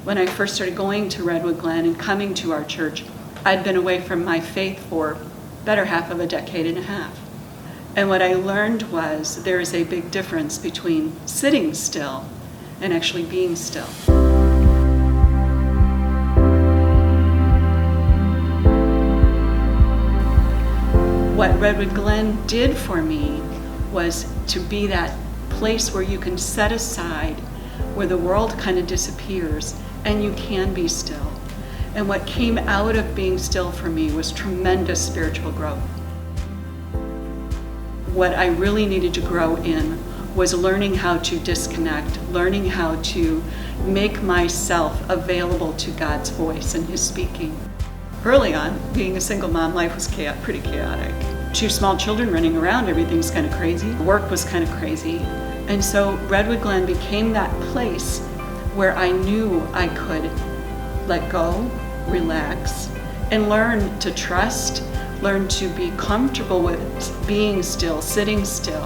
When I first started going to Redwood Glen and coming to our church, I'd been away from my faith for better half of a decade and a half. And what I learned was there is a big difference between sitting still and actually being still. What Redwood Glen did for me was to be that place where you can set aside, where the world kind of disappears and you can be still. And what came out of being still for me was tremendous spiritual growth. What I really needed to grow in was learning how to disconnect, learning how to make myself available to God's voice and His speaking. Early on, being a single mom, life was pretty chaotic. 2 small children running around, everything's kind of crazy. Work was kind of crazy. And so Redwood Glen became that place where I knew I could let go, relax, and learn to trust, learn to be comfortable with being still, sitting still,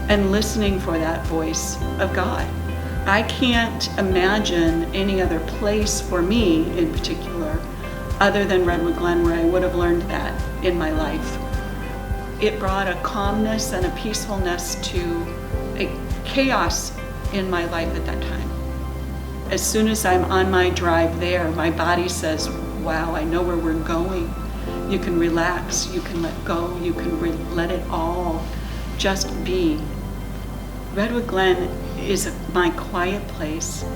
and listening for that voice of God. I can't imagine any other place for me in particular other than Redwood Glen where I would have learned that in my life. It brought a calmness and a peacefulness to a chaos in my life at that time. As soon as I'm on my drive there, my body says, wow, I know where we're going. You can relax, you can let go, you can let it all just be. Redwood Glen is my quiet place,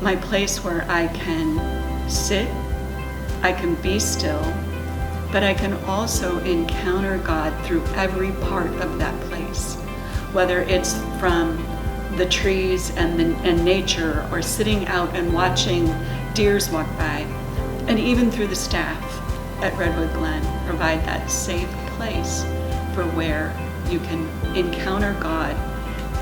my place where I can sit, I can be still, but I can also encounter God through every part of that place, whether it's from the trees and nature, or sitting out and watching deers walk by, and even through the staff at Redwood Glen provide that safe place for where you can encounter God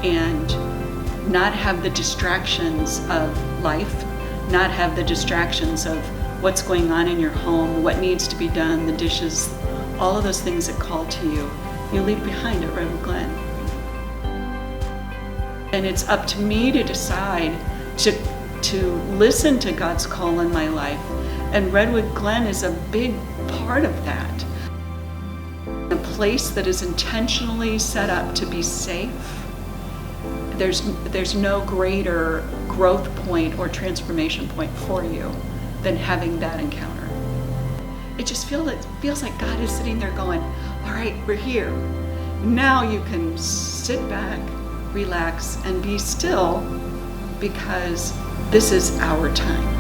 and not have the distractions of life, not have the distractions of what's going on in your home, what needs to be done, the dishes, all of those things that call to you, you leave behind at Redwood Glen. And it's up to me to decide to listen to God's call in my life. And Redwood Glen is a big part of that. A place that is intentionally set up to be safe. There's no greater growth point or transformation point for you than having that encounter. It just feels like God is sitting there going, all right, we're here. Now you can sit back, relax, and be still, because this is our time.